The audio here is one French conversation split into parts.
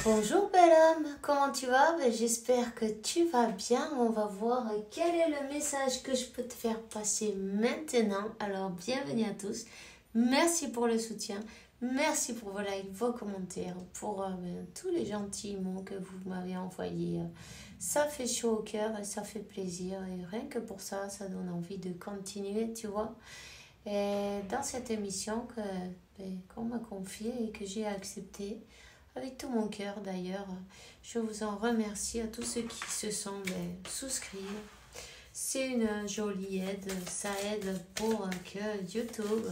Bonjour bel homme, comment tu vas? J'espère que tu vas bien. On va voir quel est le message que je peux te faire passer maintenant. Alors bienvenue à tous, merci pour le soutien, merci pour vos likes, vos commentaires, pour tous les gentils mots que vous m'avez envoyés. Ça fait chaud au cœur et ça fait plaisir et rien que pour ça, ça donne envie de continuer, tu vois. Et dans cette émission qu'on m'a confiée et que j'ai acceptée, avec tout mon cœur d'ailleurs, je vous en remercie à tous ceux qui se sont souscrits. C'est une jolie aide, ça aide pour que YouTube,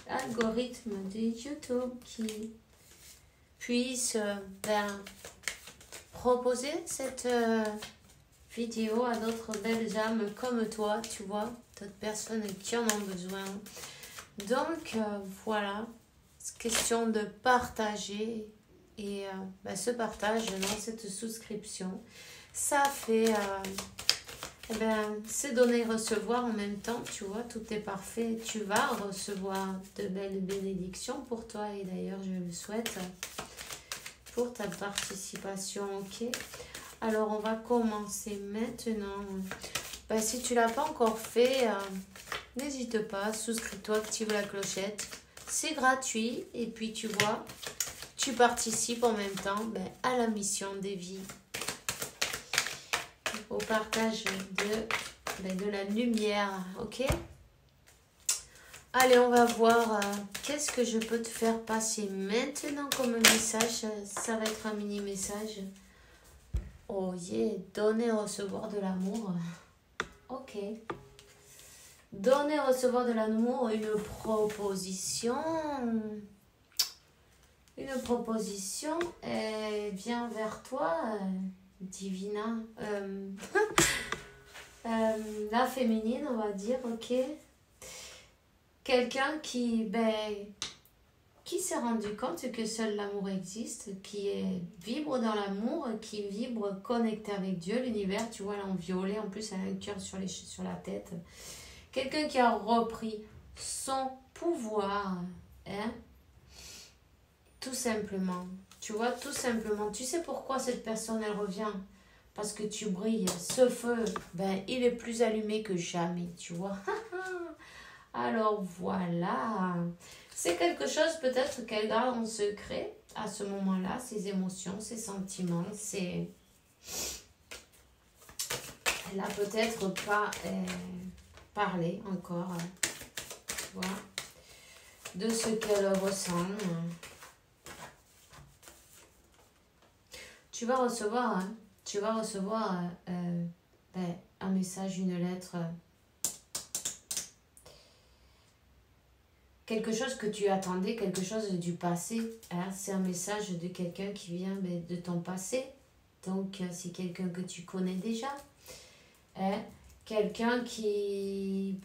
l'algorithme de YouTube qui puisse proposer cette vidéo à d'autres belles âmes comme toi, tu vois, d'autres personnes qui en ont besoin. Donc voilà, c'est question de partager. Et ce partage dans cette souscription, ça fait, c'est donner et recevoir en même temps, tu vois, tout est parfait. Tu vas recevoir de belles bénédictions pour toi et d'ailleurs, je le souhaite pour ta participation, ok? Alors, on va commencer maintenant. Si tu ne l'as pas encore fait, n'hésite pas, souscris-toi, active la clochette. C'est gratuit et puis tu vois... Tu participes en même temps à la mission des vies, au partage de la lumière, ok? Allez, on va voir qu'est-ce que je peux te faire passer maintenant comme message. Ça va être un mini message. Oh yeah, donner et recevoir de l'amour. Ok. Donner et recevoir de l'amour, une proposition... Une proposition vient vers toi, Divina. La féminine, on va dire, ok. Quelqu'un qui s'est rendu compte que seul l'amour existe, qui vibre dans l'amour, qui vibre connecté avec Dieu, l'univers, tu vois, là en violet, en plus elle a un cœur sur la tête. Quelqu'un qui a repris son pouvoir, hein. Tout simplement, tu vois, tout simplement. Tu sais pourquoi cette personne, elle revient? Parce que tu brilles. Ce feu, il est plus allumé que jamais, tu vois. Alors voilà. C'est quelque chose peut-être qu'elle garde en secret à ce moment-là, ses émotions, ses sentiments, Elle a peut-être pas parlé encore, tu vois, de ce qu'elle ressent. Tu vas recevoir un message, une lettre, quelque chose que tu attendais, quelque chose du passé. Hein? C'est un message de quelqu'un qui vient de ton passé. Donc, c'est quelqu'un que tu connais déjà. Hein? Quelqu'un qui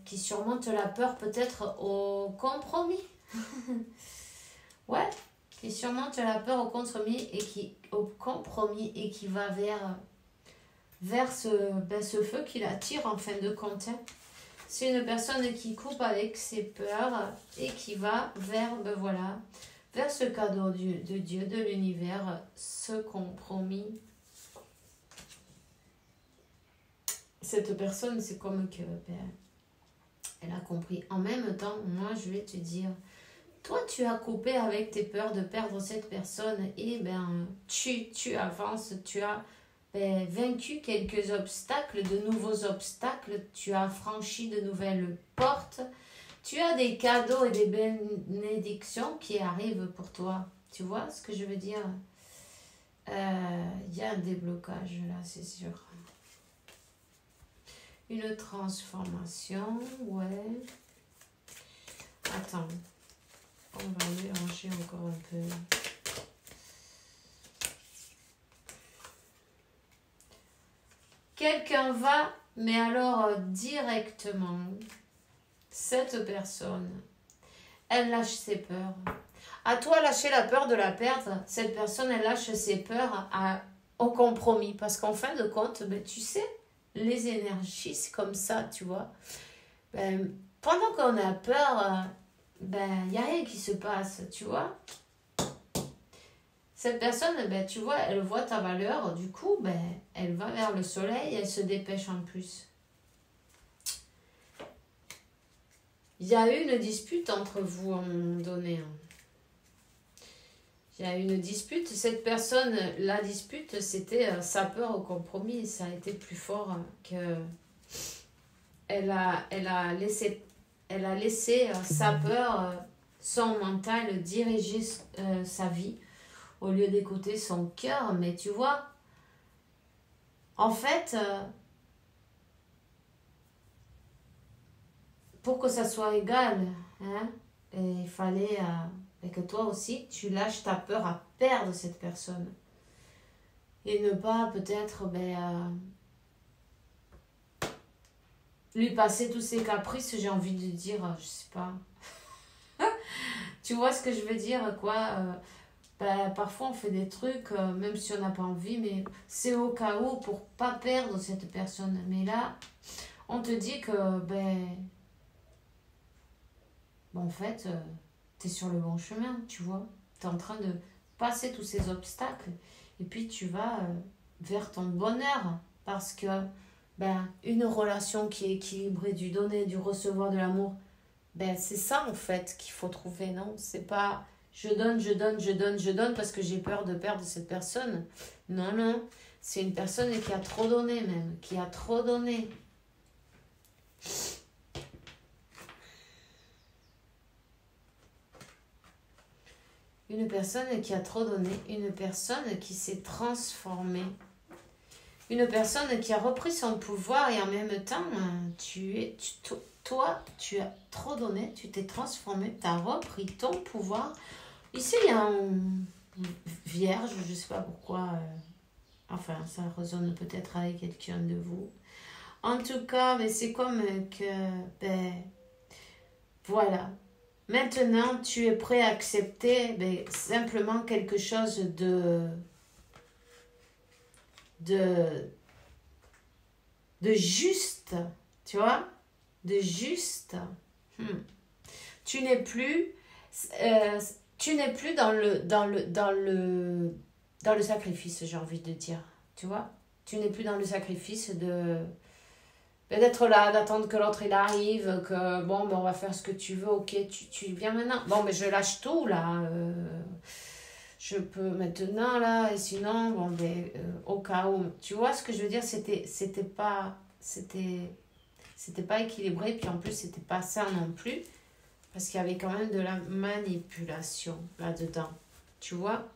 surmonte la peur peut-être au compromis. Ouais. Qui surmonte la peur au compromis et qui va vers ce feu qui l'attire en fin de compte. C'est une personne qui coupe avec ses peurs et qui va vers ce cadeau de Dieu, de l'univers, ce compromis. Cette personne, c'est comme que elle a compris. En même temps, moi, je vais te dire... Toi, tu as coupé avec tes peurs de perdre cette personne et tu avances, tu as vaincu quelques obstacles, de nouveaux obstacles, tu as franchi de nouvelles portes, tu as des cadeaux et des bénédictions qui arrivent pour toi. Tu vois ce que je veux dire? Y a un déblocage là, c'est sûr. Une transformation, ouais. Attends. On va mélanger encore un peu. Quelqu'un va, mais alors directement, cette personne, elle lâche ses peurs. À toi, lâcher la peur de la perdre, cette personne, elle lâche ses peurs au compromis. Parce qu'en fin de compte, tu sais, les énergies, c'est comme ça, tu vois. Pendant qu'on a peur... il n'y a rien qui se passe, tu vois. Cette personne, ben, tu vois, elle voit ta valeur, du coup, ben, elle va vers le soleil, elle se dépêche en plus. Il y a eu une dispute entre vous à un moment donné. Il y a eu une dispute. Cette personne, la dispute, c'était sa peur au compromis. Ça a été plus fort que... Elle a laissé sa peur, son mental diriger sa vie au lieu d'écouter son cœur. Mais tu vois, en fait, pour que ça soit égal, hein, il fallait que toi aussi, tu lâches ta peur à perdre cette personne. Et ne pas peut-être lui passer tous ses caprices, j'ai envie de dire, je sais pas. Tu vois ce que je veux dire, quoi parfois on fait des trucs, même si on n'a pas envie, mais c'est au cas où pour pas perdre cette personne. Mais là, on te dit que, en fait, tu es sur le bon chemin, tu vois. Tu es en train de passer tous ces obstacles et puis tu vas vers ton bonheur parce que une relation qui est équilibrée, du donner, du recevoir de l'amour, c'est ça en fait qu'il faut trouver, non? C'est pas je donne parce que j'ai peur de perdre cette personne. Non, non, c'est une personne qui a trop donné même, qui a trop donné. Une personne qui a trop donné, une personne qui s'est transformée. Une personne qui a repris son pouvoir et en même temps, toi, tu as trop donné, tu t'es transformé, tu as repris ton pouvoir. Ici, il y a un vierge, je ne sais pas pourquoi, ça résonne peut-être avec quelqu'un de vous. En tout cas, c'est comme que, voilà. Maintenant, tu es prêt à accepter simplement quelque chose de juste, tu vois, de juste. Tu n'es plus dans le sacrifice, j'ai envie de dire, tu vois. Tu n'es plus dans le sacrifice d'être là, d'attendre que l'autre il arrive, que on va faire ce que tu veux, ok, tu viens maintenant. Bon, mais je lâche tout là. Je peux maintenant là, et sinon, au cas où. Tu vois ce que je veux dire, c'était pas équilibré, puis en plus, c'était pas ça non plus, parce qu'il y avait quand même de la manipulation là-dedans, tu vois.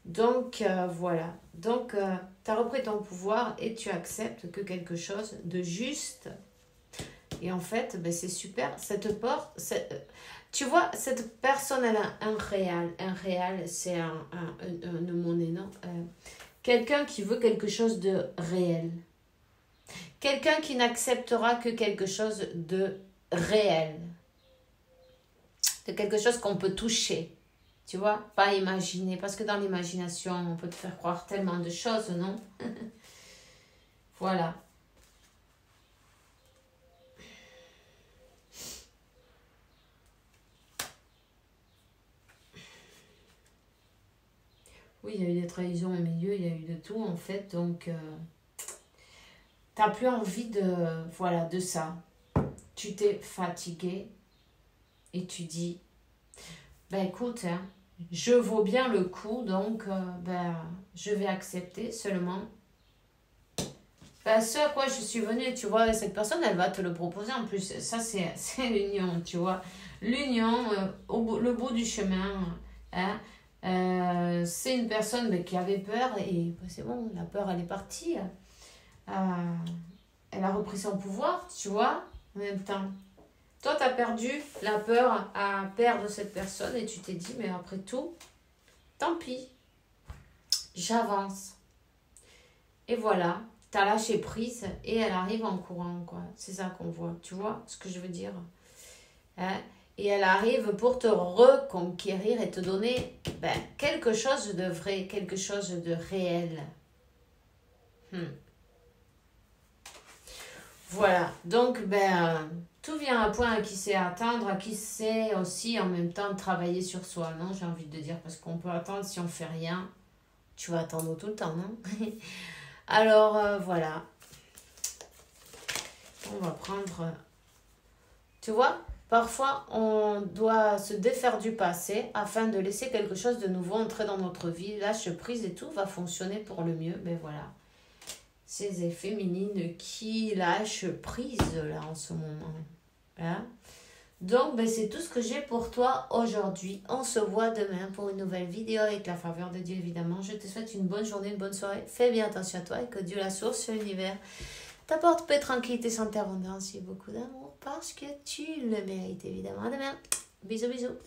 Donc, voilà. Donc, tu as repris ton pouvoir et tu acceptes que quelque chose de juste. Et en fait, c'est super. Cette porte, tu vois, cette personne, elle a un réel. Un réel, c'est un monnaie, non? Quelqu'un qui veut quelque chose de réel. Quelqu'un qui n'acceptera que quelque chose de réel. De quelque chose qu'on peut toucher. Tu vois, pas imaginer. Parce que dans l'imagination, on peut te faire croire tellement de choses, non? Voilà. Oui, il y a eu des trahisons au milieu, il y a eu de tout en fait. Donc, t'as plus envie de ça. Tu t'es fatigué et tu dis, écoute, hein, je vaux bien le coup, donc je vais accepter seulement. Ce à quoi je suis venue, tu vois, cette personne, elle va te le proposer en plus. Ça, c'est l'union, tu vois. L'union, le bout du chemin, hein. C'est une personne qui avait peur et c'est bon, la peur, elle est partie. Elle a repris son pouvoir, tu vois, en même temps. Toi, tu as perdu la peur à perdre cette personne et tu t'es dit, mais après tout, tant pis, j'avance. Et voilà, tu as lâché prise et elle arrive en courant, quoi. C'est ça qu'on voit, tu vois ce que je veux dire, hein? Et elle arrive pour te reconquérir et te donner quelque chose de vrai, quelque chose de réel. Voilà, donc Tout vient à un point à qui sait attendre, à qui sait aussi en même temps travailler sur soi, non? J'ai envie de dire, parce qu'on peut attendre si on fait rien. Tu vas attendre tout le temps, non? Alors, voilà. On va prendre... Tu vois, parfois, on doit se défaire du passé afin de laisser quelque chose de nouveau entrer dans notre vie. Lâche prise et tout va fonctionner pour le mieux. Mais voilà, ces féminines qui lâchent prise là en ce moment. Hein? Donc, ben, c'est tout ce que j'ai pour toi aujourd'hui. On se voit demain pour une nouvelle vidéo avec la faveur de Dieu, évidemment. Je te souhaite une bonne journée, une bonne soirée. Fais bien attention à toi et que Dieu, la source, l'univers, t'apporte paix, tranquillité, santé, abondance et beaucoup d'amour parce que tu le mérites, évidemment. À demain. Bisous, bisous.